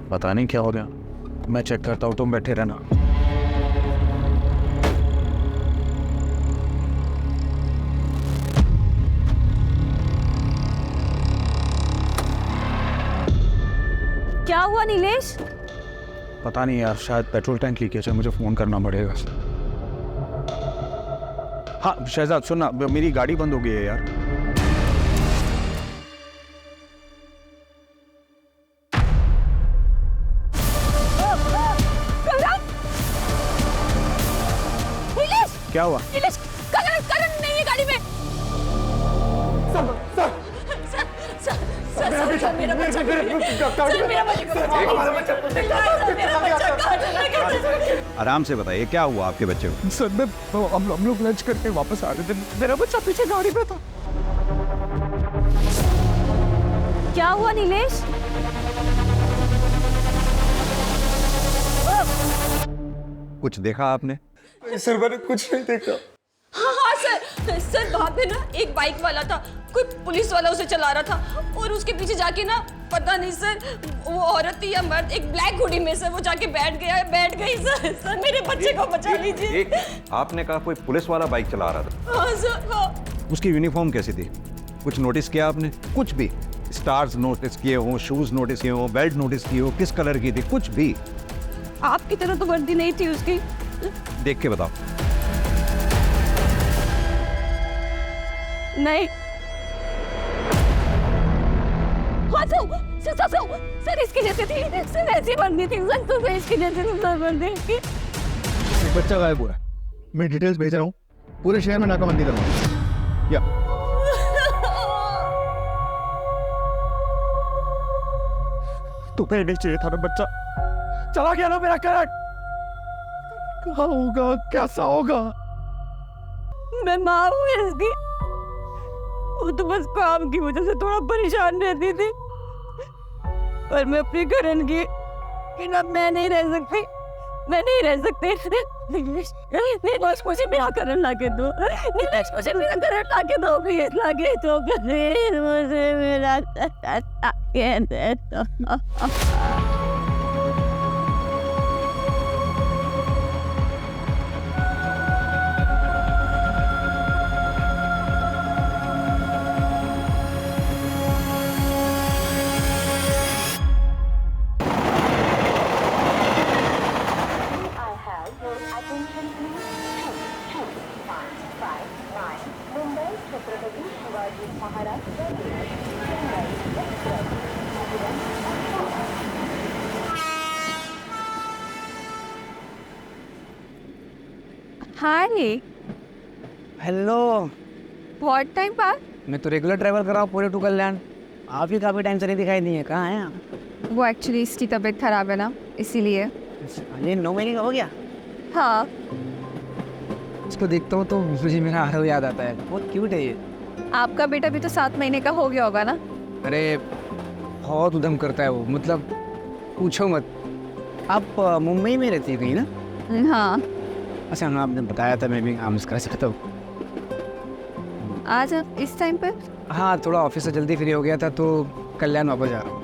पता नहीं क्या हो गया, मैं चेक करता हूँ, तुम बैठे रहना। क्या हुआ नीलेश? पता नहीं यार, शायद पेट्रोल टैंक लीकेज है, मुझे फोन करना पड़ेगा। हाँ शहजाद सुनना, मेरी गाड़ी बंद हो गई है यार। क्या हुआ? नीलेश, करण नहीं है गाड़ी में। आराम से बताइए क्या हुआ आपके बच्चे को? सर हम लोग लंच करके वापस आ रहे थे, मेरा बच्चा पीछे गाड़ी पे था। क्या हुआ नीलेश? कुछ देखा आपने? सर मैंने कुछ नहीं देखा। हाँ सर वहाँ पे ना एक बाइक वाला था, कोई पुलिस वाला उसे चला रहा था और उसके पीछे जाके ना पता नहीं सर वो औरत थी या मर्द, एक ब्लैक हुडी में से वो जाके बैठ गई सर मेरे बच्चे को बचा लीजिए। आपने कहा कोई पुलिस वाला बाइक चला रहा था? हाँ सर हाँ। उसकी यूनिफॉर्म कैसी थी? कुछ नोटिस किया आपने? कुछ भी स्टार्स नोटिस किए हो, शूज नोटिस किए हो, बेल्ट नोटिस किए हो, किस कलर की थी, कुछ भी? आपकी तरह तो वर्दी नहीं थी उसकी। देख के बताओ। नहीं। हाँ सर इसकी जैसे थी, सर ऐसी वर्दी थी सर, तो इसकी जैसे सर वर्दी इसकी। एक बच्चा गायब हुआ है, मैं डिटेल्स भेज रहा हूँ, पूरे शहर में नाकाबंदी करूँगा। या तुम्हें नहीं चाहिए था ना बच्चा, चला गया ना मेरा करण। कहाँ होगा, कैसा होगा? मैं माँ हूँ इसकी, वो तो बस काम की वजह से थोड़ा परेशान रहती थी, पर मैं अपने करण की बिना मैं नहीं रह सकती। नीलेश मुझे मेरा करण लाके दो, नीलेश मुझे मेरा करण लाके दो, प्लीज लाके दो, प्लीज मुझे मेरा करण लाके दे दो। हाय। हेलो। बहुत टाइम बाद। मैं तो रेगुलर ट्रैवल कर रहा हूँ पूरे टू कल्याण, आप ही काफ़ी टाइम से नहीं दिखाई दी है, कहाँ हैं आप? वो एक्चुअली इसकी तबीयत खराब है ना, इसीलिए। ये 9 महीने का हो गया? हाँ। इसको देखता हूँ तो मुझे मेरा आरव याद आता है, बहुत क्यूट है ये। आपका बेटा भी तो 7 महीने का हो गया होगा ना? अरे बहुत उधम करता है वो, मतलब पूछो मत। आप मुंबई में रहती है कहीं ना? हाँ। अच्छा हाँ, आपने बताया था, मैं भी काम कर सकता हूँ। आज आप इस टाइम पर? हाँ थोड़ा ऑफिस से जल्दी फ्री हो गया था तो कल्याण वापस जा रहा हूँ।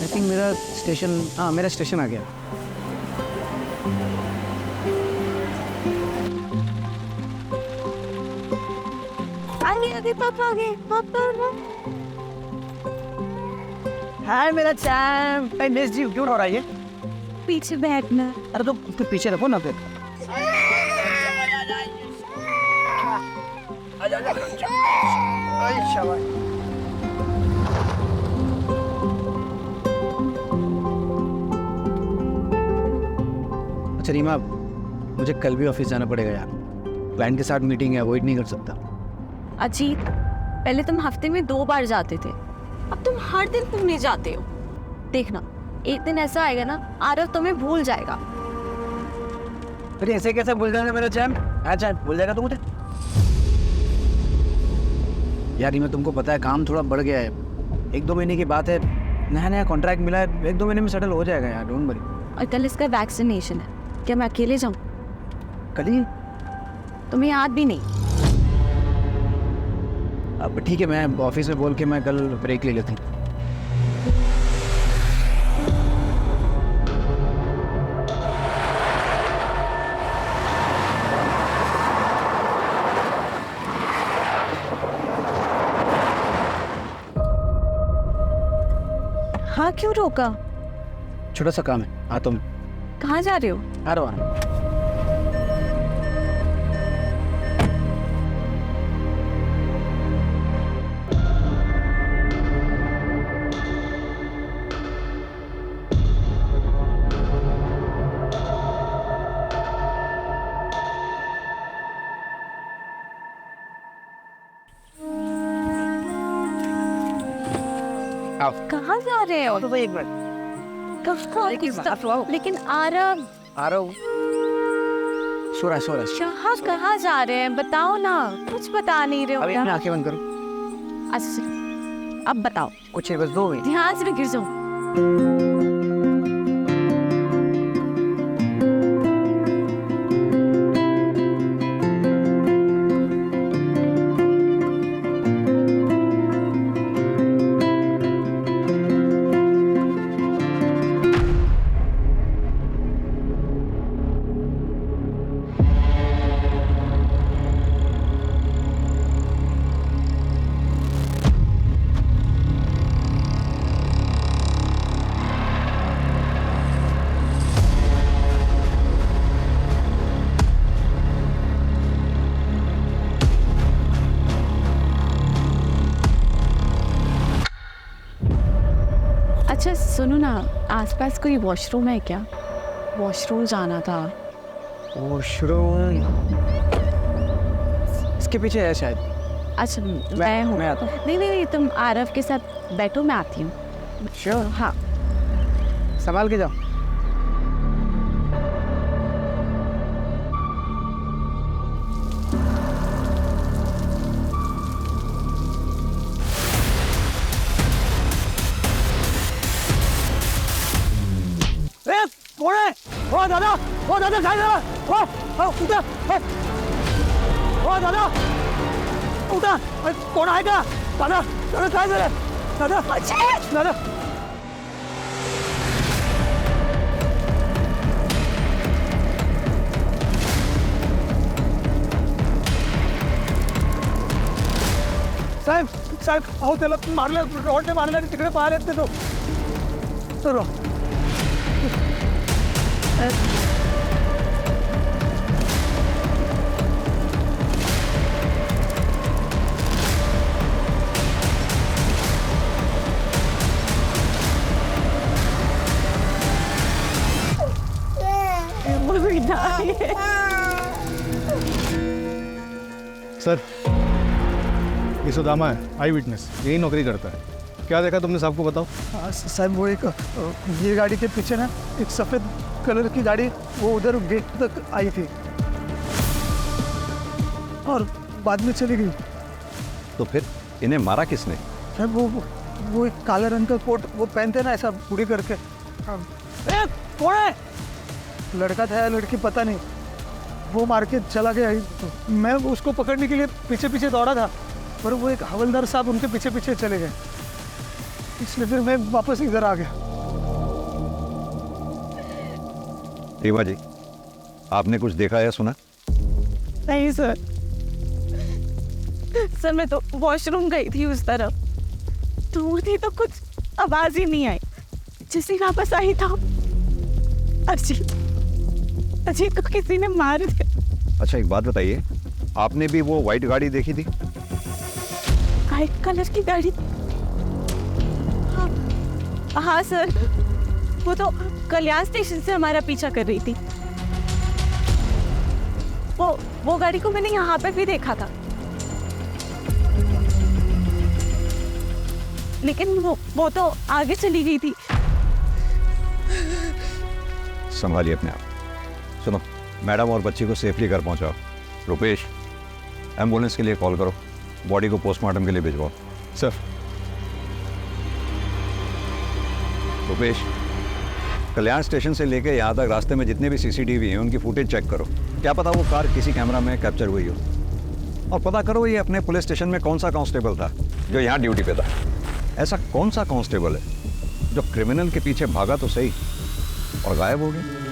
आई थिंक मेरा स्टेशन, हाँ मेरा स्टेशन आ गया। आगे पापा आगे पापा। हाय मेरा चैम्प, आई मिस यू। क्यों हो रहा है ये? पीछे बैठना। अरे तो उसके पीछे रखो ना फिर। अच्छा रीमा, मुझे कल भी ऑफिस जाना पड़ेगा यार, क्लाइंट के साथ मीटिंग है, अवॉइड नहीं कर सकता। अजीत, पहले तुम हफ्ते में 2 बार जाते थे, अब तुम हर दिन घूमने जाते हो। देखना एक दिन ऐसा आएगा ना, आरव तुम्हें भूल जाएगा। अरे ऐसे कैसे भूल जाना मेरा चैम्प? अच्छा भूल जाएगा तू मुझे? यार मैं तुमको पता है काम थोड़ा बढ़ गया है, 1-2 महीने की बात है, नया कॉन्ट्रैक्ट मिला है, 1-2 महीने में सेटल हो जाएगा यार, डोंट वरी। और कल इसका वैक्सीनेशन है, क्या मैं अकेले जाऊँ? कल ही? तुम्हें याद भी नहीं? अब ठीक है, मैं ऑफिस में बोल के मैं कल ब्रेक ले लेती हूँ। हाँ, क्यों रोका? छोटा सा काम है, आता हूँ। कहाँ जा रहे हो? आ रहा हूँ। कहाँ जा रहे हो? तो एक मिनट, कहाँ? लेकिन आरव, आ रहा हूँ। सो रहा। कहाँ जा रहे हैं? बताओ ना, कुछ बता नहीं रहे हो। अभी मैं आंखें बंद करूँ। अच्छा, अब बताओ। कुछ है, बस 2 मिनट। ध्यान से गिर जाओ। अच्छा सुनो ना, आसपास कोई वॉशरूम है क्या? वॉशरूम जाना था। वॉशरूम इसके पीछे है शायद। अच्छा मैं हूँ। मैं आता हूँ। नहीं, तुम आरव के साथ बैठो, मैं आती हूँ। श्योर। हाँ। संभाल के जाओ। कौन है? ओ दादा, खाई दादा, उठा, ओ दादा, उठा, कौन आएगा? दादा, खाई दादा। साहेब, अहो त्याला मारलं, रॉडने मारलं, तिकडे पाहायला येत नाही तो. सर, ये सुदामा है, आई विटनेस, यही नौकरी करता है। क्या देखा तुमने? साहब को बताओ। साहब वो एक ये गाड़ी के पीछे ना एक सफ़ेद कलर की गाड़ी वो उधर गेट तक आई थी और बाद में चली गई। तो फिर इन्हें मारा किसने? साहब वो एक काले रंग का कोट वो पहनते ना ऐसा पूरी करके। कौन है? लड़का था या लड़की पता नहीं, वो मार के चला गया। मैं उसको पकड़ने के लिए पीछे पीछे दौड़ा था पर वो एक हवलदार साहब उनके पीछे पीछे चले गए, इसलिए फिर मैं वापस इधर आ गया। रीवा जी, आपने कुछ देखा या सुना? नहीं सर, मैं तो वॉशरूम गई थी उस तरफ, दूर थी तो कुछ आवाज ही नहीं आई। जैसे वापस आई था अजीत को किसी ने मार दिया। अच्छा एक बात बताइए, आपने भी वो व्हाइट गाड़ी देखी थी? व्हाइट कलर की गाड़ी? हाँ सर, वो तो कल्याण स्टेशन से हमारा पीछा कर रही थी। वो गाड़ी को मैंने यहाँ पे भी देखा था, लेकिन वो तो आगे चली गई थी। संभालिए अपने आप। सुनो, मैडम और बच्ची को सेफली घर पहुंचाओ। रुपेश, एम्बुलेंस के लिए कॉल करो, बॉडी को पोस्टमार्टम के लिए भिजवाओ। सर। रुपेश, कल्याण स्टेशन से लेके यहाँ तक रास्ते में जितने भी सीसीटीवी हैं उनकी फुटेज चेक करो। क्या पता वो कार किसी कैमरा में कैप्चर हुई हो। और पता करो ये अपने पुलिस स्टेशन में कौन सा कांस्टेबल था जो यहाँ ड्यूटी पे था। ऐसा कौन सा कांस्टेबल है जो क्रिमिनल के पीछे भागा तो सही और गायब हो गया।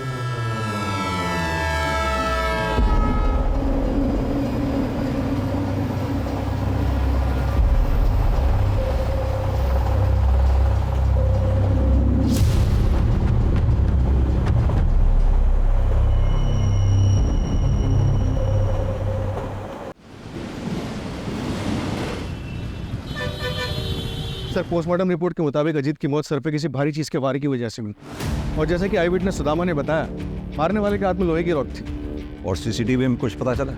सर पोस्टमार्टम रिपोर्ट के मुताबिक अजीत की मौत सर पे किसी भारी चीज़ के वार की वजह से हुई और जैसे कि आई विटनेस सुदामा ने बताया मारने वाले के हाथ में लोहे की रॉड थी। और सीसीटीवी में कुछ पता चला?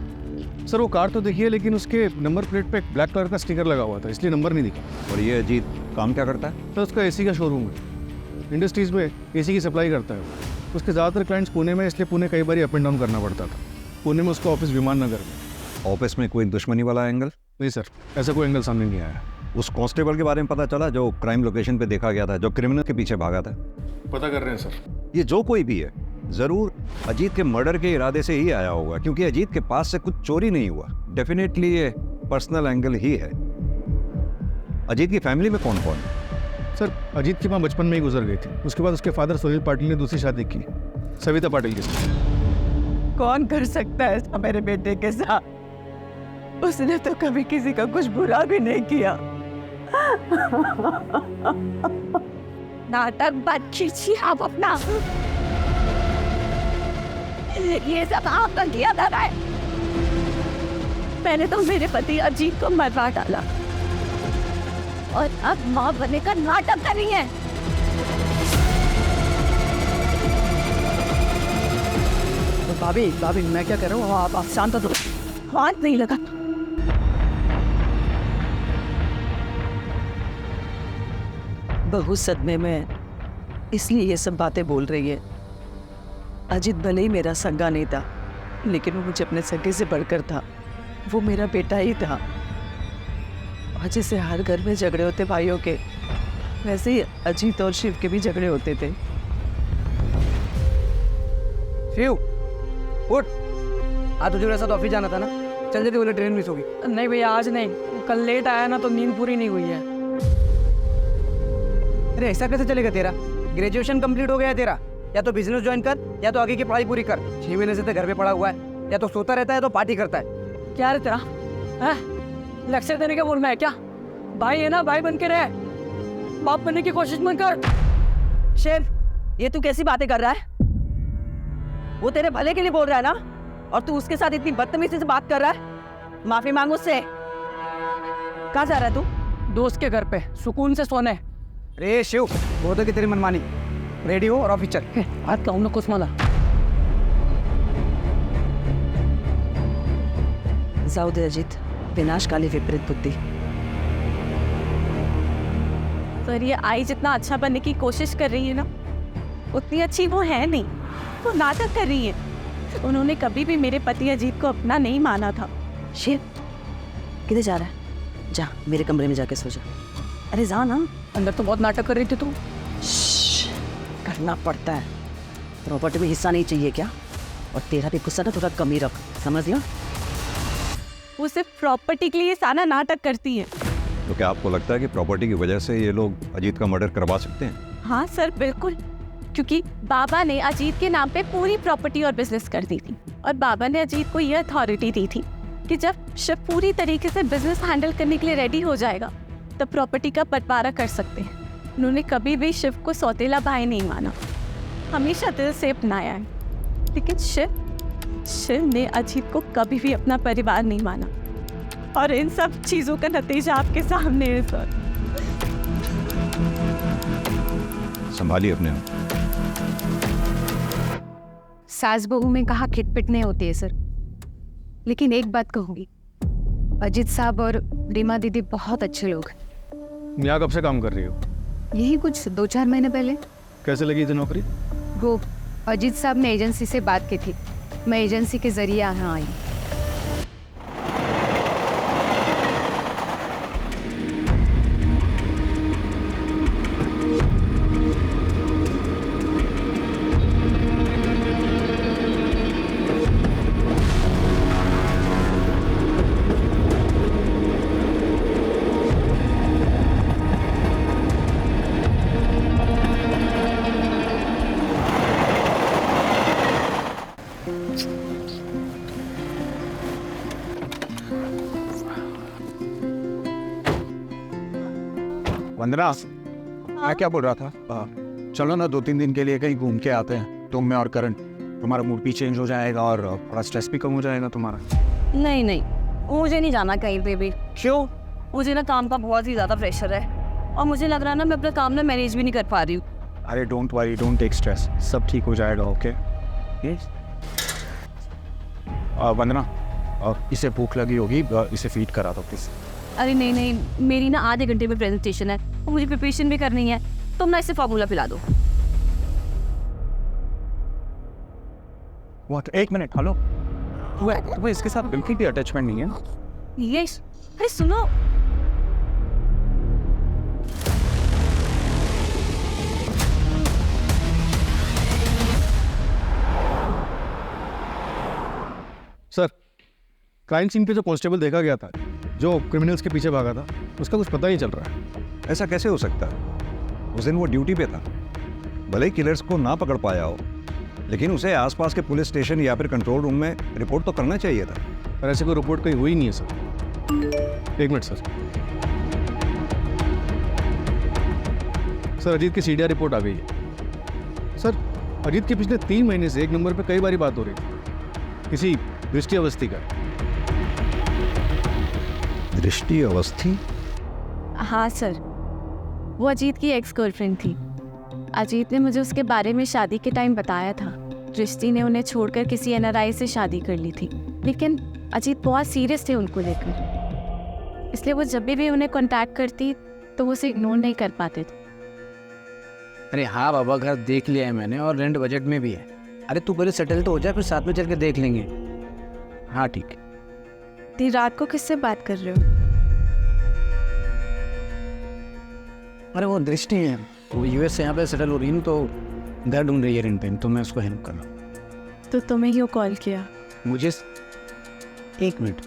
सर वो कार तो देखी है लेकिन उसके नंबर प्लेट पे एक ब्लैक कलर का स्टिकर लगा हुआ था इसलिए नंबर नहीं दिखा। और ये अजीत काम क्या करता है? सर उसका एसी का शोरूम है, इंडस्ट्रीज़ में एसी की सप्लाई करता है। उसके ज़्यादातर क्लाइंट्स पुणे में, इसलिए पुणे कई बार अप एंड डाउन करना पड़ता था। पुणे में उसका ऑफिस विमान नगर में। ऑफिस में कोई दुश्मनी वाला एंगल? नहीं सर, ऐसा कोई एंगल सामने नहीं आया। उस कांस्टेबल के बारे में पता चला जो क्राइम लोकेशन पे देखा गया था, जो क्रिमिनल के पीछे भागा था? पता कर रहे हैं सर। ये जो कोई भी है जरूर अजीत के मर्डर के इरादे से ही आया होगा, क्योंकि अजीत के पास से कुछ चोरी नहीं हुआ। डेफिनेटली ये पर्सनल एंगल ही है। अजीत की फैमिली में कौन कौन है? सर अजीत की माँ बचपन में ही गुजर गई थी। उसके बाद उसके फादर सुनील पाटिल ने दूसरी शादी की, सविता पाटिल के साथ। कौन कर सकता है ऐसा मेरे बेटे के साथ? उसने तो कभी किसी का कुछ बुरा भी नहीं किया। नाटक बंद कीजिए आप अपना। ये सब आपका किया था। मैंने तो मेरे पति अजीत को मरवा डाला और अब माँ बनने का नाटक कर रही है। भाभी भाभी मैं क्या कर रहा हूँ, आप शांत हो। हाथ नहीं लगा। बहू सदमे में इसलिए ये सब बातें बोल रही है। अजीत भले ही मेरा सगा नहीं था, लेकिन वो मुझे अपने सगे से बढ़कर था। वो मेरा बेटा ही था। और जैसे हर घर में झगड़े होते भाइयों के, वैसे ही अजीत और शिव के भी झगड़े होते थे। शिव उठ, आज तुझे मेरे साथ ऑफिस जाना था ना, चल जल्दी, बोले ट्रेन मिस होगी। नहीं भैया आज नहीं, कल लेट आया ना तो नींद पूरी नहीं हुई है। अरे ऐसा कैसे चलेगा तेरा? ग्रेजुएशन कंप्लीट हो गया है तेरा, या तो बिजनेस ज्वाइन कर या तो आगे की पढ़ाई पूरी कर। 6 महीने से तो घर पे पड़ा हुआ है, या तो सोता रहता है तो पार्टी करता है। क्या रे तेरा लेक्चर देने का बोलना है क्या? भाई है ना, भाई बन के रहे, बाप बनने की कोशिश मत कर। शिव, ये तू कैसी बातें कर रहा है? वो तेरे भले के लिए बोल रहा है ना, और तू उसके साथ इतनी बदतमीजी से बात कर रहा है। माफी मांग उससे। कहाँ जा रहा है तू? दोस्त के घर पे सुकून से सोने। अरे शिव, बहुत है कि तेरी मनमानी। रेडी हो और ऑफिस चल। हाथ लाऊं ना कुछ माला। जाऊ दे अजीत, विनाशकाली विपरीत बुद्धि। पर ये आई जितना अच्छा बनने की कोशिश कर रही है ना, उतनी अच्छी वो है नहीं। वो नाटक कर रही है। उन्होंने कभी भी मेरे पति अजीत को अपना नहीं माना था। शिव, किधर जा रहा है? जा मेरे कमरे में जाके सो जा। अरे जा ना। अंदर तो बहुत नाटक कर रही थी तू। करना पड़ता है, प्रॉपर्टी में हिस्सा नहीं चाहिए क्या? और तेरा भी गुस्सा ना थोड़ा कम ही रख, समझ लिया? वो सिर्फ प्रॉपर्टी के लिए सारा नाटक करती है। तो क्या आपको लगता है कि प्रॉपर्टी की वजह से ये लोग अजीत का मर्डर करवा सकते हैं? हाँ सर बिल्कुल, क्योंकि बाबा ने अजीत के नाम पे पूरी प्रॉपर्टी और बिजनेस कर दी थी। और बाबा ने अजीत को ये अथॉरिटी दी थी कि जब शिव पूरी तरीके से बिजनेस हैंडल करने के लिए रेडी हो जाएगा तब प्रॉपर्टी का बंटवारा कर सकते हैं। उन्होंने कभी भी शिव को सौतेला भाई नहीं माना, हमेशा दिल से अपनाया है। लेकिन शिव ने अजीत को कभी भी अपना परिवार नहीं माना। और इन सब चीजों का नतीजा आपके सामने है सर। संभालिए अपने आप। सास बहू में कहा खिटपिट नहीं होती है सर, लेकिन एक बात कहूँगी, अजीत साहब और रीमा दीदी बहुत अच्छे लोग हैं। यहाँ कब से काम कर रही हो? यही कुछ 2-4 महीने पहले। कैसे लगी थी नौकरी? वो अजीत साहब ने एजेंसी से बात की थी, मैं एजेंसी के जरिए यहाँ आई। वंदना, मैं क्या बोल रहा था, चलो ना 2-3 दिन के लिए कहीं घूम के आते हैं, तुम मैं और करण। तुम्हारा मूड भी चेंज हो जाएगा और थोड़ा स्ट्रेस भी कम हो जाएगा तुम्हारा। नहीं नहीं, मुझे नहीं जाना कहीं पे भी। क्यों? मुझे ना काम का बहुत ही ज़्यादा प्रेशर है और मुझे लग रहा है ना मैं अपना काम ना मैनेज भी नहीं कर पा रही हूँ। अरे don't worry, don't take stress, सब ठीक हो जाएगा। ओके वंदना, इसे भूख लगी होगी, इसे फीड करा दो प्लीज। अरे नहीं नहीं, मेरी ना आधे घंटे में प्रेजेंटेशन है और मुझे प्रिपरेशन भी करनी है। तुम ना इसे फार्मूला पिला दो। व्हाट? 1 minute, hello. तुम्हें इसके साथ बिल्कुल भी अटैचमेंट नहीं है? यस। अरे सुनो, सर, क्राइम सीन पे जो कांस्टेबल देखा गया था, जो क्रिमिनल्स के पीछे भागा था, उसका कुछ पता नहीं चल रहा है। ऐसा कैसे हो सकता है? उस दिन वो ड्यूटी पे था। भले ही किलर्स को ना पकड़ पाया हो, लेकिन उसे आसपास के पुलिस स्टेशन या फिर कंट्रोल रूम में रिपोर्ट तो करना चाहिए था। पर ऐसे कोई रिपोर्ट कहीं हुई नहीं है sir. 1 minute sir. Sir, Ajit की सीडीआर रिपोर्ट आ गई है। सर, अजीत के पिछले 3 महीने से 1 नंबर पे कई बारी बात हो रही थी किसी दृष्टि अवस्थी का। दृष्टि अवस्थी? हाँ सर, वो अजीत की एक्स गर्लफ्रेंड थी। अजीत ने मुझे उसके बारे में शादी के टाइम बताया था। दृष्टि ने उन्हें छोड़कर किसी एनआरआई से शादी कर ली थी, लेकिन अजीत बहुत सीरियस थे उनको लेकर, इसलिए वो जब भी उन्हें कांटेक्ट करती तो वो उसे इग्नोर नहीं कर पाते थे। अरे हाँ बाबा, घर देख लिया है मैंने और रेंट बजट में भी है। अरे तू पहले सेटल तो हो जाए, फिर साथ में चल के देख लेंगे। हाँ ठीक है। ती रात को किससे बात कर रहे हो? अरे वो दृष्टि है, वो यूएस से यहाँ पे सेटल हो रही है, तो घर ढूंढ रही है रेंट पे, तो मैं उसको हेल्प कर रहा हूँ। तो तुम्हें क्यों कॉल किया? मुझे 1 मिनट,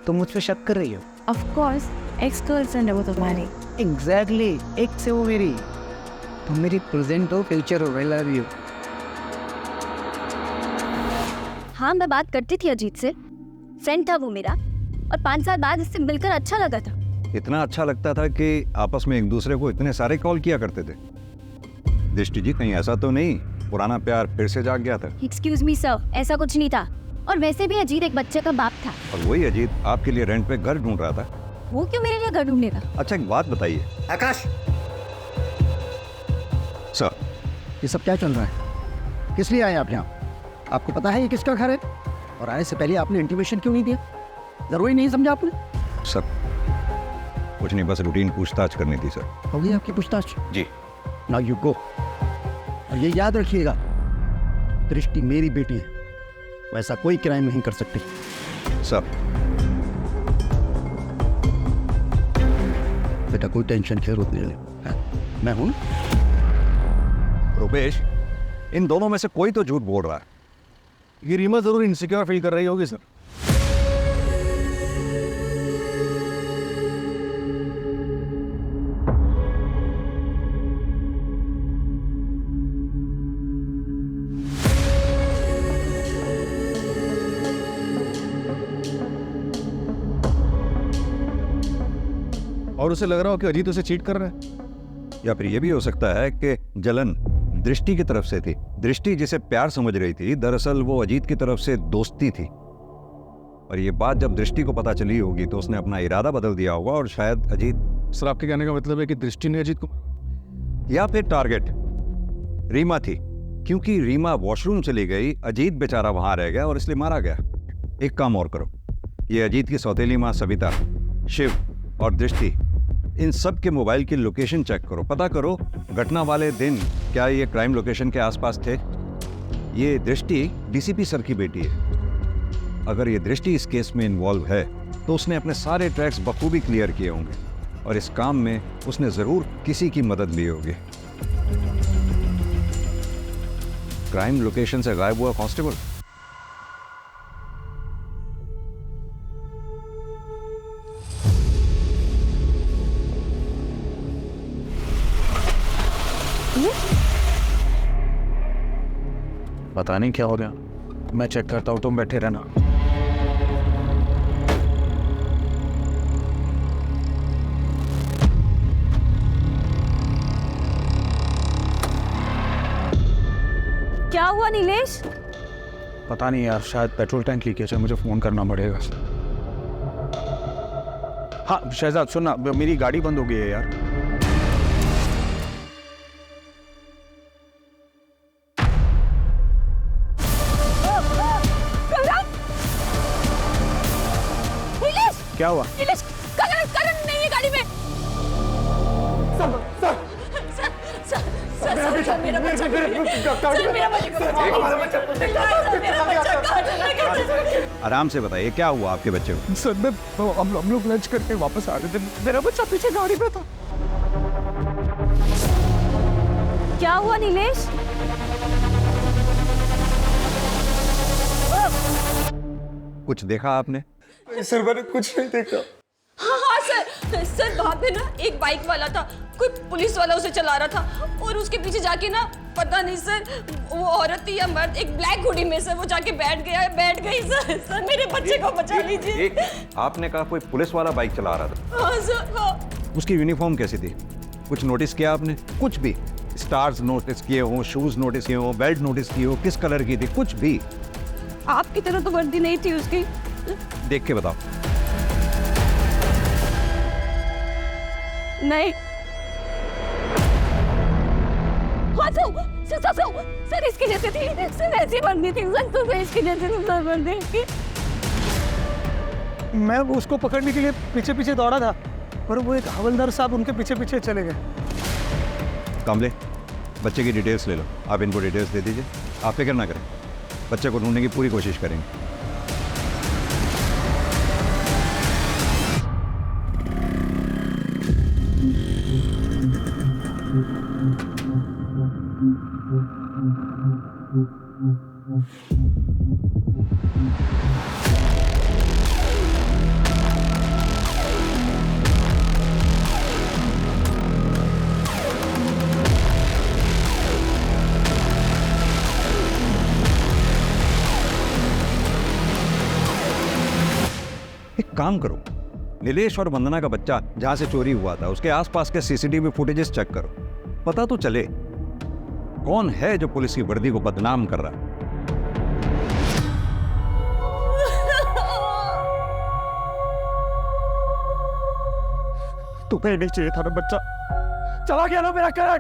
तुम मुझ पे शक कर रही हो? ऑफ कोर्स, एक्स गर्लफ्रेंड है वो तुम्हारी। एग्जैक्टली, एक से वो मेरी। तुम मेरी प्रेजेंट हो, फ्यूचर हो। I love you. हाँ, मैं बात करती थी अजीत से, फ्रेंड था वो मेरा, और 5 साल बाद इससे मिलकर अच्छा लगा था। इतना अच्छा लगता था कि आपस में एक दूसरे को इतने सारे कॉल किया करते थे। दृष्टि जी, कहीं ऐसा तो नहीं पुराना प्यार फिर से जाग गया था? एक्सक्यूज मी सर, ऐसा कुछ नहीं था। और वैसे भी अजीत एक बच्चे का बाप था। और वही अजीत आपके लिए रेंट पे घर ढूंढ रहा था। वो क्यों मेरे लिए घर ढूंढेगा? अच्छा, एक बात बताइए आकाश, सर। ये सब क्या चल रहा है? किस लिए आए आप यहाँ? आपको पता है ये किसका घर है? और आने से पहले आपने इंटीमेशन क्यों नहीं दिया? जरूरी नहीं समझा आपने? सर कुछ नहीं, बस रूटीन पूछताछ करनी थी सर। हो गई आपकी पूछताछ? जी। Now you go. और ये याद रखिएगा, दृष्टि मेरी बेटी है, वैसा कोई क्राइम नहीं कर सकती। सर। बेटा कोई टेंशन की जरूरत नहीं है, मैं हूं। रुपेश, इन दोनों में से कोई तो झूठ बोल रहा है। ये रीमा जरूर इनसिक्योर फील कर रही होगी सर। और उसे लग रहा हो कि अजीत उसे चीट कर रहा है। या फिर यह भी हो सकता है कि जलन दृष्टि की तरफ से थी। दृष्टि जिसे प्यार समझ रही थी, दरअसल वो अजीत की तरफ से दोस्ती थी। और ये बात जब दृष्टि को पता चली होगी तो उसने अपना इरादा बदल दिया होगा और शायद अजीत। सर, आपके कहने का मतलब है कि दृष्टि ने अजीत को, या फिर टारगेट रीमा थी, क्योंकि रीमा वॉशरूम चली गई, अजीत बेचारा वहां रह गया और इसलिए मारा गया। एक काम और करो, ये अजीत की सौतेली माँ सविता, शिव और दृष्टि, इन सब के मोबाइल की लोकेशन चेक करो। पता करो घटना वाले दिन क्या ये क्राइम लोकेशन के आसपास थे। ये दृष्टि डीसीपी सर की बेटी है। अगर ये दृष्टि इस केस में इन्वॉल्व है तो उसने अपने सारे ट्रैक्स बखूबी क्लियर किए होंगे और इस काम में उसने जरूर किसी की मदद ली होगी। क्राइम लोकेशन से गायब हुआ कांस्टेबल। पता नहीं क्या हो गया, मैं चेक करता हूँ, तुम बैठे रहना। क्या हुआ नीलेश? पता नहीं यार, शायद पेट्रोल टैंक लीकेज है, मुझे फ़ोन करना पड़ेगा। हाँ शहजाद सुनना, मेरी गाड़ी बंद हो गई है यार। क्या हुआ? करण नहीं है गाड़ी में। सर मेरा बच्चा आराम से बताइए क्या हुआ आपके बच्चे को? सर मैं हम लोग लंच करके वापस आ रहे थे, मेरा बच्चा पीछे गाड़ी में था। क्या हुआ नीलेश? कुछ देखा आपने? सर मैंने कुछ नहीं देखा। हाँ सर वहाँ पे ना एक बाइक वाला था, कोई पुलिस वाला उसे चला रहा था और उसके पीछे जाके ना पता नहीं सर वो औरत थी या मर्द, एक ब्लैक हुडी में से वो जाके बैठ गई। सर मेरे बच्चे को बचा लीजिए। आपने कहा कोई पुलिस वाला बाइक चला रहा था? हाँ सर हाँ। उसकी यूनिफॉर्म कैसी थी? कुछ नोटिस किया आपने? कुछ भी स्टार्स नोटिस किए हो, शूज नोटिस किए हो, बेल्ट नोटिस किए हो, किस कलर की थी, कुछ भी? आपकी तरह तो वर्दी नहीं थी उसकी। देख के बताओ। नहीं। हाँ सर इसकी जैसे थी, सर ऐसी वर्दी थी सर, इसकी जैसे सर वर्दी थी। मैं उसको पकड़ने के लिए पीछे पीछे दौड़ा था, पर वो एक हवलदार साहब उनके पीछे पीछे चले गए। कामले, बच्चे की डिटेल्स ले लो, आप इनको डिटेल्स दे दीजिए। आप फिक्र ना करें, बच्चे को ढूंढने की पूरी कोशिश करेंगे। एक काम करो, नीलेश और वंदना का बच्चा जहां से चोरी हुआ था उसके आसपास के सीसीटीवी फुटेजेस चेक करो, पता तो चले कौन है जो पुलिस की वर्दी को बदनाम कर रहा है। तुम्हें नहीं चाहिए था ना बच्चा, चला गया ना मेरा करण।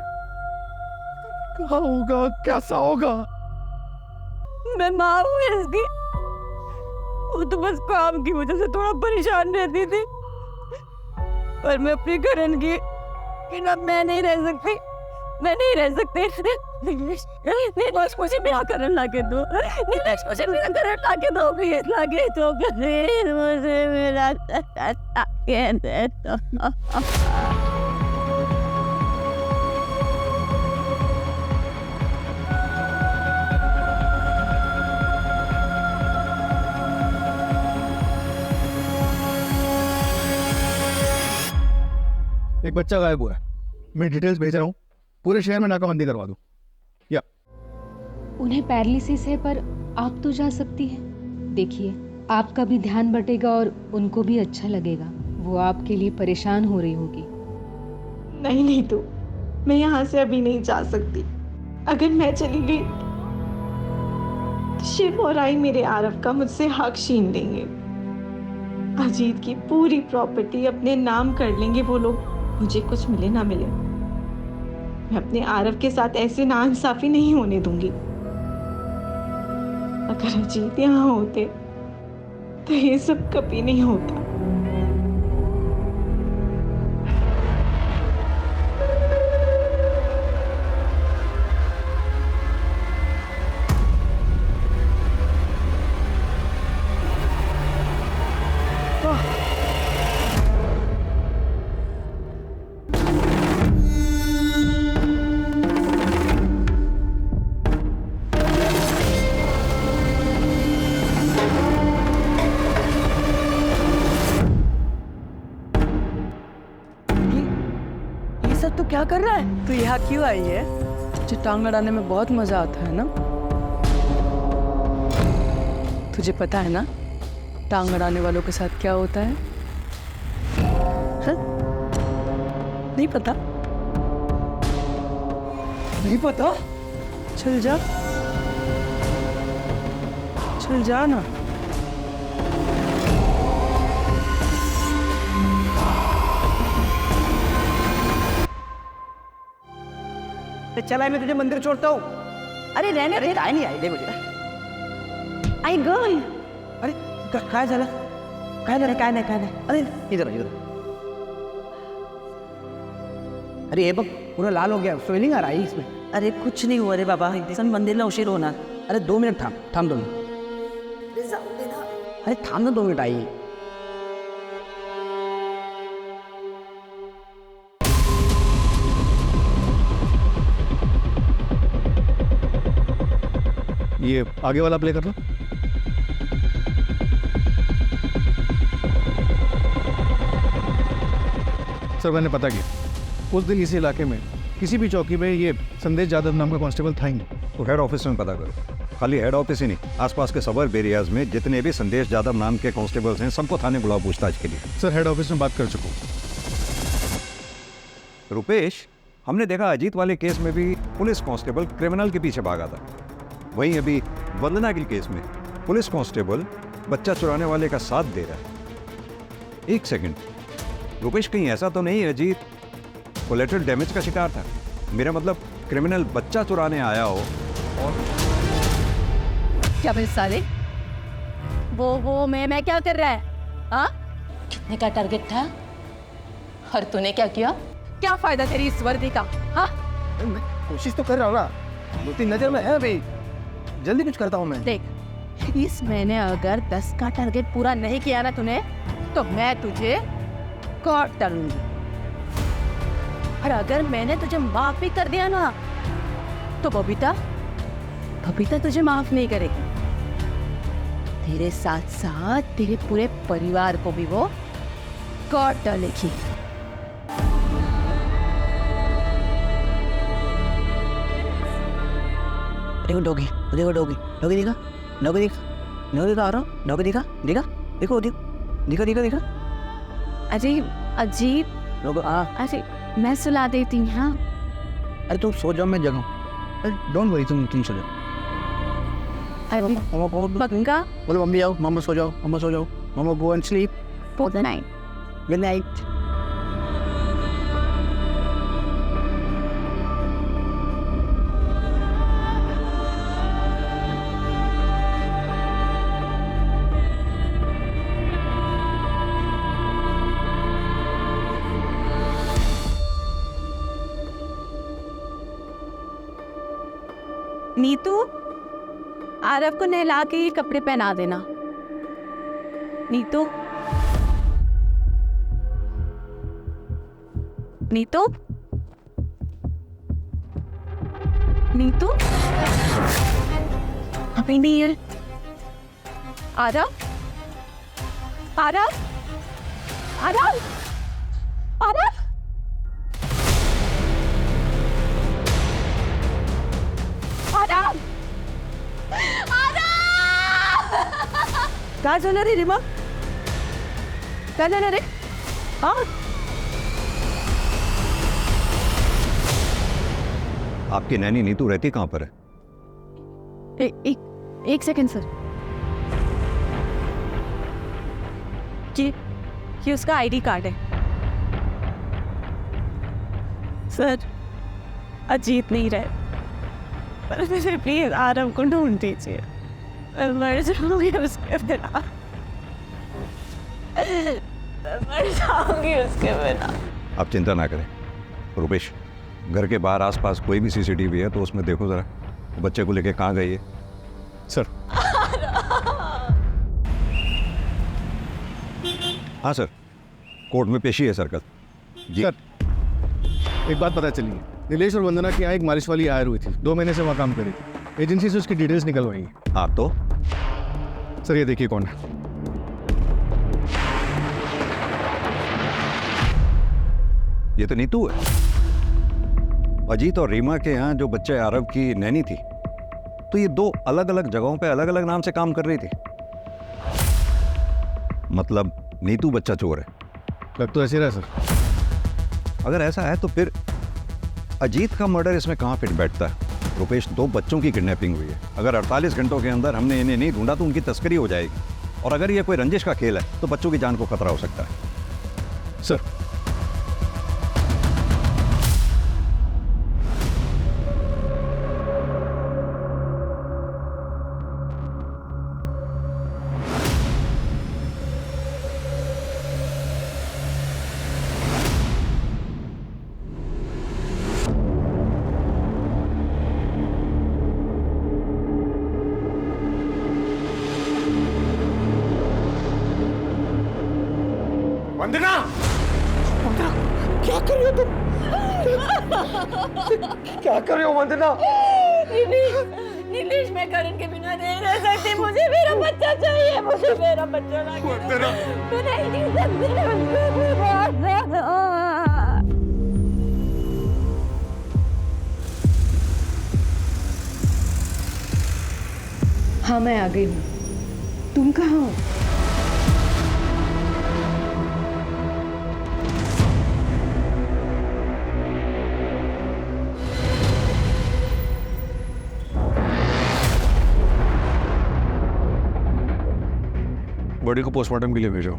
कहाँ होगा, कैसा होगा? मैं माँ हूँ इसकी, वो तो बस काम की वजह से थोड़ा परेशान रहती थी, पर मैं अपने करण की बिना मैं नहीं रह सकती। नीलेश मुझे मेरा करण लाके दो, नीलेश मुझे मेरा करण लाके दो, प्लीज लाके दो, मुझे मेरा लाके दो। एक बच्चा गायब हुआ है, मैं डिटेल्स भेज रहा हूँ, पूरे शहर में नाकाबंदी करवा दूँ। या उन्हें पैरालिसिस है पर आप तो जा सकती हैं। देखिए आपका भी ध्यान बटेगा और उनको भी अच्छा लगेगा, वो आपके लिए परेशान हो रही होगी। नहीं तो मैं यहाँ से अभी नहीं जा सकती। अगर मैं चली गई तो शिव और आई मेरे आरव का मुझसे हक छीन लेंगे। अजीत की पूरी प्रॉपर्टी अपने नाम कर लेंगे वो लोग, मुझे कुछ मिले ना मिले। मैं अपने आरव के साथ ऐसे नाइंसाफी नहीं होने दूंगी। अगर अजीत यहाँ होते तो ये सब कभी नहीं होता। तो क्या कर रहा है? तो यहाँ क्यों आई है? तुझे टांग अड़ाने में बहुत मजा आता है ना? तुझे पता है ना टांग अड़ाने वालों के साथ क्या होता है? हाँ? नहीं पता? नहीं पता? चल जा, चल जा ना। तो चला मैं तुझे मंदिर छोड़ता हूँ। अरे रहने रे, आए नहीं आए दे मुझे। आई गर्ल, अरे काय झालं? काय झालं? काय नाही? अरे इधर इधर। अरे ये बघ पूरा लाल हो गया, स्वेलिंग आ रहा है इसमें। अरे कुछ नहीं हुआ रे बाबा, सन मंदिरला उशीर होणार. अरे 2 मिनट थांब 2 मिनट. अरे थांब ना 2 मिनट आई. ये आगे वाला प्ले कर लो. सर मैंने पता किया, उस दिन इसी इलाके में किसी भी चौकी में ये संदेश यादव नाम का कांस्टेबल था ही नहीं. तो हेड ऑफिस में पता करो. खाली हेड ऑफिस ही नहीं, आसपास के सबर्ब एरियाज में जितने भी संदेश यादव नाम के कांस्टेबल्स हैं सबको थाने बुलाओ पूछताछ के लिए. सर हेड ऑफिस में बात कर चुका हूँ. रुपेश, हमने देखा अजीत वाले केस में भी पुलिस कांस्टेबल क्रिमिनल के पीछे भागा था. वहीं अभी वंदना के केस में पुलिस कांस्टेबल बच्चा चुराने वाले का साथ दे रहा है. एक सेकंड रुपेश, कहीं ऐसा तो नहीं अजीत कोलेटरल डैमेज का शिकार था? मेरा मतलब क्रिमिनल बच्चा चुराने आया हो और क्या बे साले, वो मैं क्या कर रहा है? हाँ, कितने का टारगेट था और तूने क्या किया? क्या फायदा तेरी इस वर्दी का? हाँ, कोशिश तो कर रहा हूँ ना, 2-3 नजर में है भाई, जल्दी कुछ करता हूँ मैं. देख, इस महीने अगर 10 का टारगेट पूरा नहीं किया ना तूने, तो मैं तुझे काट डालूंगी. और अगर मैंने तुझे माफ भी कर दिया ना, तो बबीता तुझे माफ नहीं करेगी. तेरे साथ साथ तेरे पूरे परिवार को भी वो काट डालेगी. देखो डॉगी दिखा, आ रहा हूँ. डॉगी दिखा, देखो. अजीब अरे मैं सुला देती हूँ. हाँ, अरे तुम सो जाओ, मैं जगाऊं. डोंट वरी, तुम सो जाओ. अरे पक्का? बोलो मम्मी आओ, मम्मा सो जाओ. मम्मा go and sleep. Good night. Good night. Neetu, Aarav को नहला के ये कपड़े पहना देना. नीतू अभी नहीं है. आरव काय झालं रे रिमा? काय झालं रे? हाँ, आपकी नैनी नीतू रहती कहाँ पर है? एक सेकंड सर. ये उसका आईडी कार्ड है सर. अजीत नहीं रहे, पर मुझे प्लीज आरव को ढूंढ दीजिए. मैं मर जाऊंगी उसके बिना. आप चिंता ना करें रुपेश. घर के बाहर आसपास कोई भी सीसीटीवी है तो उसमें देखो जरा, बच्चे को लेके कहाँ गई है. सर. हाँ सर, कोर्ट में पेशी है सर कल. जी सर, एक बात पता चली है, नीलेश और वंदना की यहाँ एक मालिश वाली हायर हुई थी. 2 महीने से वहाँ काम करी थी. एजेंसी से उसकी डिटेल्स निकलवाई है. आप तो सर ये देखिए कौन है. ये तो नीतू है. अजीत और रीमा के यहाँ जो बच्चे आरव की नैनी थी, तो ये 2 अलग अलग जगहों पे अलग अलग नाम से काम कर रही थी. मतलब नीतू बच्चा चोर है? लग तो ऐसे रहा सर। अगर ऐसा है तो फिर अजीत का मर्डर इसमें कहाँ फिट बैठता है? रुपेश, 2 बच्चों की किडनैपिंग हुई है। अगर 48 घंटों के अंदर हमने इन्हें नहीं ढूंढा तो उनकी तस्करी हो जाएगी, और अगर ये कोई रंजिश का खेल है तो बच्चों की जान को खतरा हो सकता है। सर, वंदना, क्या कर रही हो तुम? क्या कर रही हो वंदना? नीलेश, मैं करण के बिना नहीं रह सकती। मुझे मेरा बच्चा चाहिए, मुझे मेरा बच्चा चाहिए। मैं नहीं जी सकती। हाँ, मैं आ गई हूँ। तुम कहाँ हो? बॉडी को पोस्टमार्टम के लिए भेजो।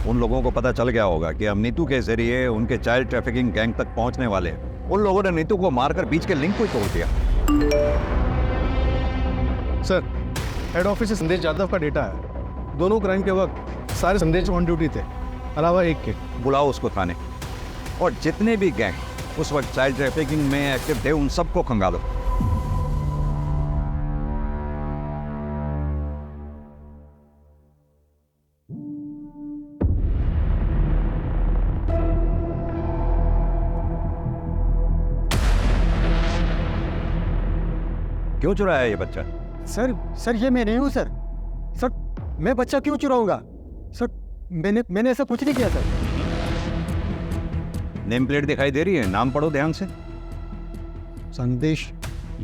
उन लोगों को पता चल गया होगा कि हम नीतू के जरिए उनके चाइल्ड ट्रैफिकिंग गैंग तक पहुंचने वाले हैं। उन लोगों ने नीतू को मारकर बीच के लिंक को ही तोड़ दिया। सर, हेड ऑफिस से संदेश यादव का डेटा है। दोनों क्राइम के वक्त सारे संदेश ऑन ड्यूटी थे, अलावा एक के। बुलाओ उसको थाने, और जितने भी गैंग उस वक्त चाइल्ड ट्रैफिकिंग में एक्टिव थे उन सबको खंगालो। क्यों चुराया ये बच्चा? सर ये मैं नहीं हूँ सर। मैं बच्चा क्यों चुराऊंगा? सर मैंने ऐसा कुछ नहीं किया सर। नेम प्लेट दिखाई दे रही है, नाम पढ़ो ध्यान से। संदेश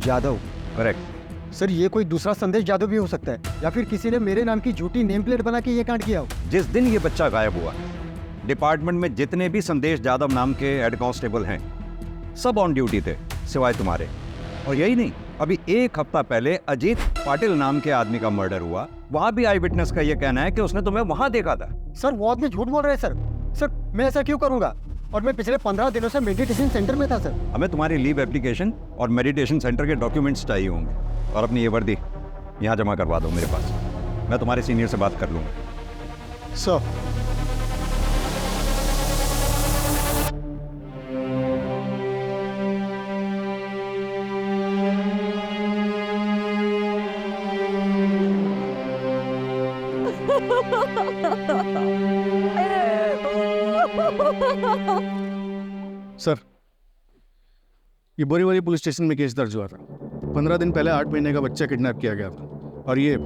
यादव। करेक्ट। सर ये कोई दूसरा संदेश यादव भी हो सकता है, या फिर किसी ने मेरे नाम की झूठी नेम प्लेट बना के ये कांड किया हो। जिस दिन ये बच्चा गायब हुआ, डिपार्टमेंट में जितने भी संदेश यादव नाम के हेड कांस्टेबल हैं सब ऑन ड्यूटी थे, सिवाय तुम्हारे। और यही नहीं, अभी 1 हफ्ता पहले अजीत पाटिल नाम के आदमी का मर्डर हुआ, वहां भी आई विटनेस का यह कहना है कि उसने तुम्हें वहां देखा था। सर वो आदमी झूठ बोल रहे हैं सर। मैं ऐसा क्यों करूंगा? और मैं पिछले 15 दिनों से मेडिटेशन सेंटर में था सर। हमें तुम्हारी लीव एप्लीकेशन और मेडिटेशन सेंटर के डॉक्यूमेंट्स चाहिए होंगे, और अपनी ये वर्दी यहाँ जमा करवा दो मेरे पास। मैं तुम्हारे सीनियर से बात कर लूंगा। सर सर, ये बोरीवली पुलिस स्टेशन में केस दर्ज हुआ था। 15 दिन पहले 8 महीने का बच्चा किडनैप किया गया था, और ये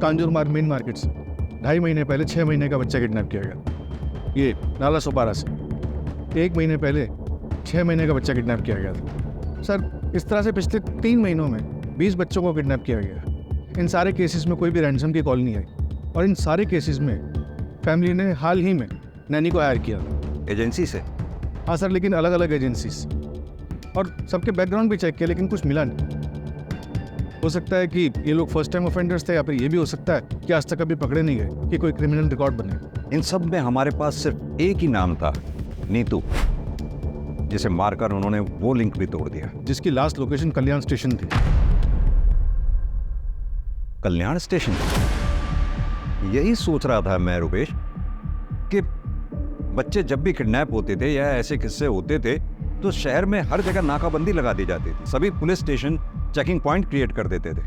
कांजूर मार्ग मेन मार्केट से 2.5 महीने पहले 6 महीने का बच्चा किडनैप किया गया। ये नाला सोपारा से 1 महीने पहले 6 महीने का बच्चा किडनैप किया गया था। सर, इस तरह से पिछले 3 महीनों में 20 बच्चों को किडनैप किया गया। इन सारे केसेस में कोई भी रैंसम की कॉल नहीं आई, और इन सारे केसेस में फैमिली ने हाल ही में नैनी को हायर किया। एजेंसी से? हाँ सर, लेकिन अलग अलग एजेंसी से, और सबके बैकग्राउंड भी चेक किया, लेकिन कुछ मिला नहीं। हो सकता है कि ये लोग फर्स्ट टाइम ऑफेंडर्स थे, या फिर ये भी हो सकता है कि आज तक कभी पकड़े नहीं गए, कि कोई क्रिमिनल रिकॉर्ड बने। इन सब में हमारे पास सिर्फ एक ही नाम था, नीतू, जिसे मारकर उन्होंने वो लिंक भी तोड़ दिया, जिसकी लास्ट लोकेशन कल्याण स्टेशन थी। कल्याण स्टेशन? यही सोच रहा था मैं रुपेश कि बच्चे जब भी किडनैप होते थे या ऐसे किस्से होते थे तो शहर में हर जगह नाकाबंदी लगा दी जाती थी, सभी police station checking point create कर देते थे।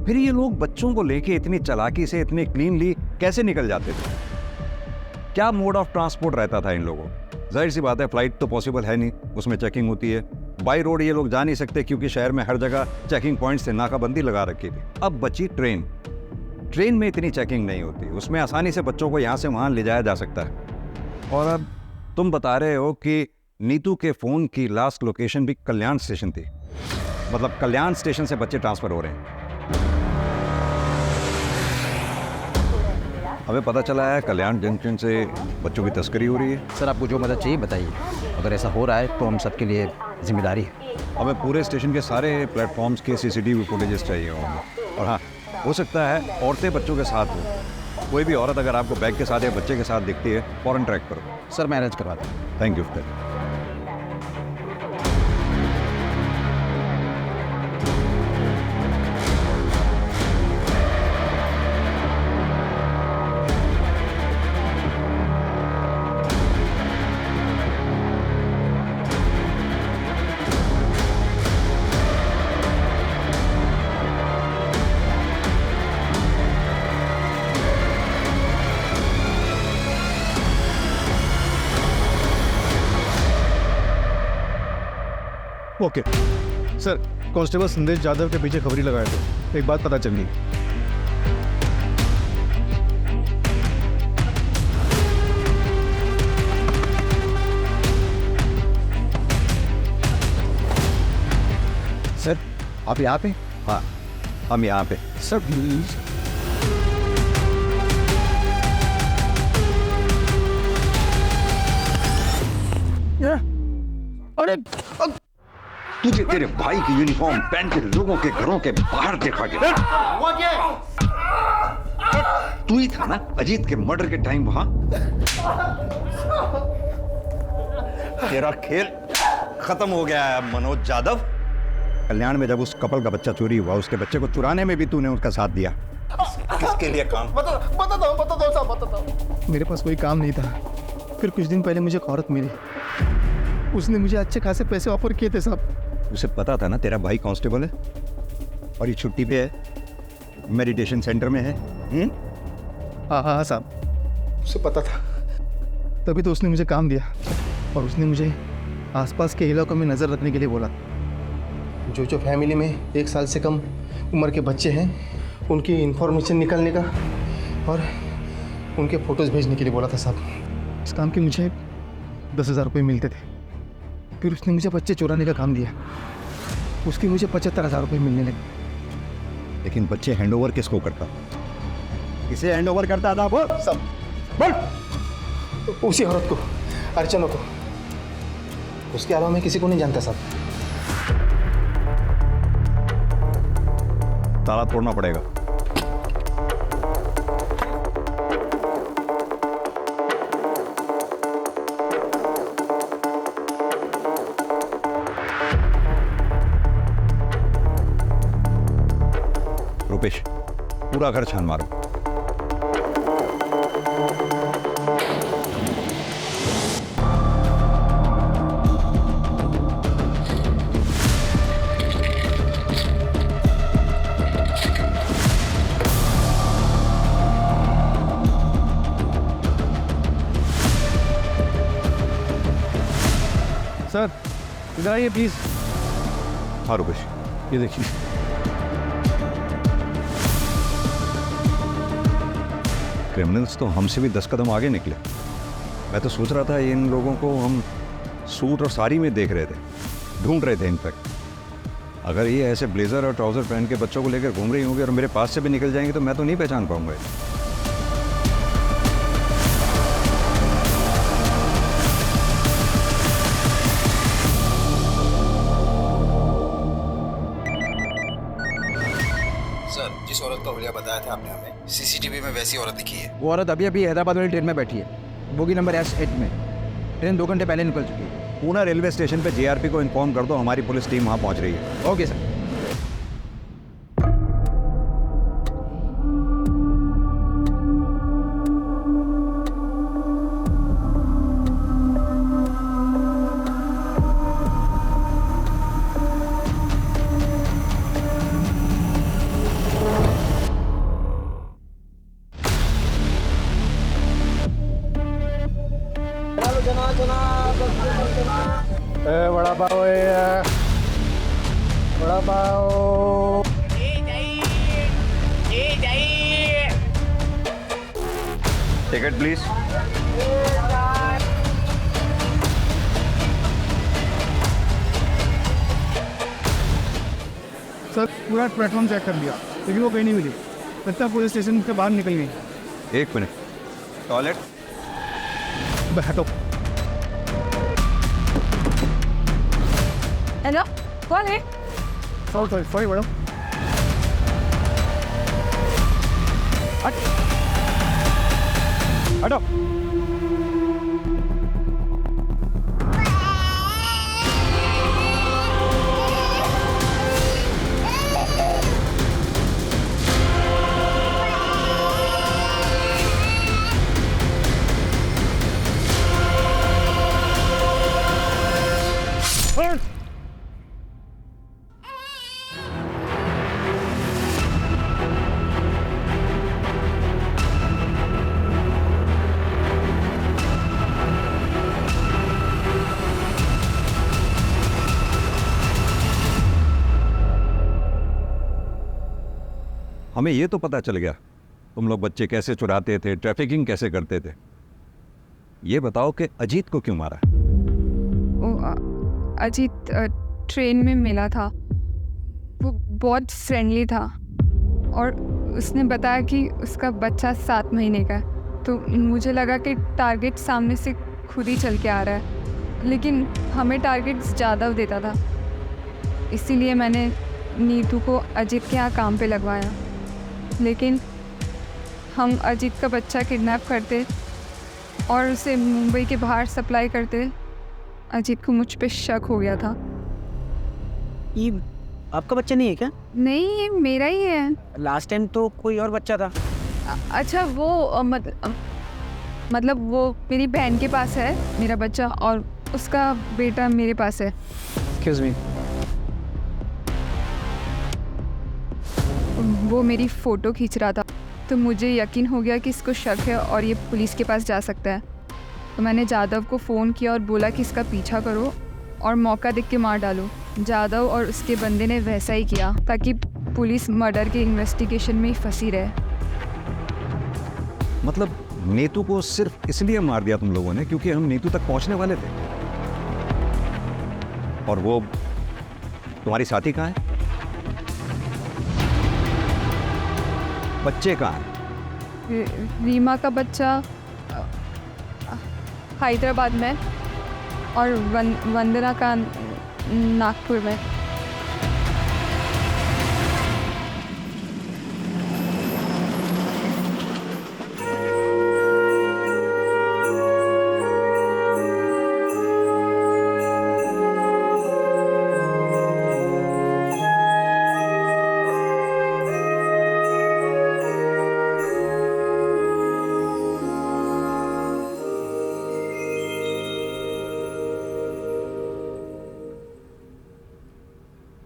फिर ये लोग बच्चों को लेके इतनी चालाकी से इतने क्लीनली कैसे निकल जाते थे? क्या मोड ऑफ ट्रांसपोर्ट रहता था इन लोगों? जाहिर सी बात है, फ्लाइट तो पॉसिबल है नहीं, उसमें चेकिंग होती है। बाई रोड ये लोग जा नहीं सकते क्योंकि शहर में हर जगह चेकिंग पॉइंट से नाकाबंदी लगा रखी थी। अब बची ट्रेन में इतनी चेकिंग नहीं होती, उसमें आसानी से बच्चों को यहाँ से वहाँ ले जाया जा सकता है। और अब तुम बता रहे हो कि नीतू के फोन की लास्ट लोकेशन भी कल्याण स्टेशन थी, मतलब कल्याण स्टेशन से बच्चे ट्रांसफर हो रहे हैं। हमें पता चला है कल्याण जंक्शन से बच्चों की तस्करी हो रही है। सर आपको जो मदद चाहिए बताइए, अगर ऐसा हो रहा है तो हम सबके लिए जिम्मेदारी है। हमें पूरे स्टेशन के सारे प्लेटफॉर्म्स के सीसीटीवी फुटेजेस चाहिए होंगे। और हाँ, हो सकता है औरतें बच्चों के साथ हो। कोई भी औरत अगर आपको बैग के साथ या बच्चे के साथ दिखती है, फ़ौरन ट्रैक करो। सर मैं अरेंज करवाता हूँ। Thank you sir. Okay sir, constable संदेश जाधव के पीछे खबरी लगाए थे। एक बात पता चल गई। सर आप यहाँ पे? हाँ, हम यहाँ पे। Sir please. अरे तुझे तेरे भाई की यूनिफॉर्म पहन के लोगों के घरों के बाहर देखा गया। तू ही था ना अजीत के मर्डर के टाइम वहां? तेरा खेल खत्म हो गया है मनोज यादव। कल्याण में जब उस कपल का बच्चा चोरी हुआ, उसके बच्चे को चुराने में भी तूने उसका साथ दिया। किसके लिए काम? बता दो। मेरे पास कोई काम नहीं था। फिर कुछ दिन पहले मुझे एक औरत मिली, उसने मुझे अच्छे खासे पैसे ऑफर किए थे साहब। उसे पता था ना तेरा भाई कांस्टेबल है और ये छुट्टी पे है, मेडिटेशन सेंटर में है। हाँ साहब, उसे पता था, तभी तो उसने मुझे काम दिया। और उसने मुझे आसपास के इलाकों में नज़र रखने के लिए बोला। जो फैमिली में 1 साल से कम उम्र के बच्चे हैं, उनकी इंफॉर्मेशन निकालने का और उनके फ़ोटोज़ भेजने के लिए बोला था साहब। इस काम के मुझे 10,000 रुपये मिलते थे। फिर उसने मुझे बच्चे चुराने का काम दिया, उसकी मुझे 75,000 रुपये मिलने लगे। लेकिन बच्चे हैंडओवर किसको करता? किसे हैंडओवर करता था वो? सब बोल। उसी औरत को, अर्चना को। उसके अलावा मैं किसी को नहीं जानता साहब। ताला तोड़ना पड़ेगा। रुपेश, पूरा घर छान मारो। सर इधर आइए प्लीज। हाँ रुपेश, ये देखिए। क्रिमिनल्स तो हमसे भी 10 कदम आगे निकले। मैं तो सोच रहा था इन लोगों को हम सूट और साड़ी में देख रहे थे, ढूंढ रहे थे। इनफैक्ट अगर ये ऐसे ब्लेजर और ट्राउजर पहन के बच्चों को लेकर घूम रही होंगी और मेरे पास से भी निकल जाएंगे तो मैं तो नहीं पहचान पाऊंगा। सर, जिस औरत का हुलिया बताया था आपने हमें, सीसीटीवी में वैसी औरत दिखी है। वो औरत अभी हैदराबाद वाली ट्रेन में बैठी है, बोगी नंबर S8 में। ट्रेन 2 घंटे पहले निकल चुकी है। पूना रेलवे स्टेशन पे जीआरपी को इन्फॉर्म कर दो, हमारी पुलिस टीम वहां पहुंच रही है। Okay sir. बड़ा पाव है, vada pav. Ticket please. Sir पूरा प्लेटफॉर्म चेक कर लिया, लेकिन वो कहीं नहीं मिली। लगता है पुलिस स्टेशन के बाहर निकल गई। एक मिनट, टॉयलेट। बैठो। हेलो, कौन है? Sorry madam. हटो। हमें ये तो पता चल गया तुम लोग बच्चे कैसे चुराते थे, ट्रैफिकिंग कैसे करते थे। ये बताओ कि अजीत को क्यों मारा? अजीत ट्रेन में मिला था, वो बहुत फ्रेंडली था और उसने बताया कि उसका बच्चा 7 महीने का है। तो मुझे लगा कि टारगेट सामने से खुद ही चल के आ रहा है, लेकिन हमें टारगेट ज़्यादा देता था, इसीलिए मैंने नीतू को अजीत के यहाँ काम पे लगवाया। लेकिन हम अजीत का बच्चा किडनैप करते और उसे मुंबई के बाहर सप्लाई करते। अजीत को मुझ पे शक हो गया था। ये आपका बच्चा नहीं है क्या? नहीं, ये मेरा ही है। लास्ट टाइम तो कोई और बच्चा था। अच्छा, वो मतलब वो मेरी बहन के पास है मेरा बच्चा, और उसका बेटा मेरे पास है। Excuse me. वो मेरी फ़ोटो खींच रहा था, तो मुझे यकीन हो गया कि इसको शक है और ये पुलिस के पास जा सकता है। तो मैंने जादव को फ़ोन किया और बोला कि इसका पीछा करो और मौका देख के मार डालो। जादव और उसके बंदे ने वैसा ही किया, ताकि पुलिस मर्डर के इन्वेस्टिगेशन में ही फंसी रहे। मतलब नीतू को सिर्फ इसलिए मार दिया तुम लोगों ने क्योंकि हम नीतू तक पहुंचने वाले थे? और वो तुम्हारी साथी कहाँ है? बच्चे कहाँ हैं? रीमा का बच्चा हैदराबाद में और वंदना का नागपुर में।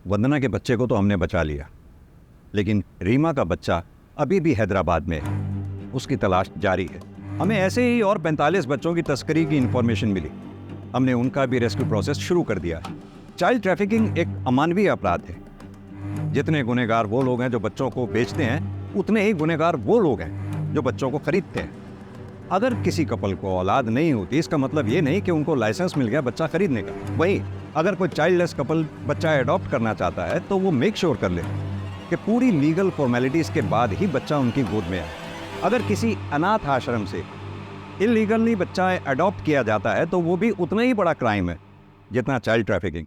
वंदना के बच्चे को तो हमने बचा लिया, लेकिन रीमा का बच्चा अभी भी हैदराबाद में है। उसकी तलाश जारी है। हमें ऐसे ही और 45 बच्चों की तस्करी की इंफॉर्मेशन मिली। हमने उनका भी रेस्क्यू प्रोसेस शुरू कर दिया। चाइल्ड ट्रैफिकिंग एक अमानवीय अपराध है। जितने गुनहगार वो लोग हैं जो बच्चों को बेचते हैं, उतने ही गुनहगार वो लोग हैं जो बच्चों को खरीदते हैं। अगर किसी कपल को औलाद नहीं होती, इसका मतलब ये नहीं कि उनको लाइसेंस मिल गया बच्चा खरीदने का। वहीं अगर कोई चाइल्डलेस कपल बच्चा एडॉप्ट करना चाहता है तो वो मेक श्योर कर ले कि पूरी लीगल फॉर्मेलिटीज़ के बाद ही बच्चा उनकी गोद में आए। अगर किसी अनाथ आश्रम से इलीगली बच्चा एडॉप्ट किया जाता है तो वो भी उतना ही बड़ा क्राइम है जितना चाइल्ड ट्रैफिकिंग।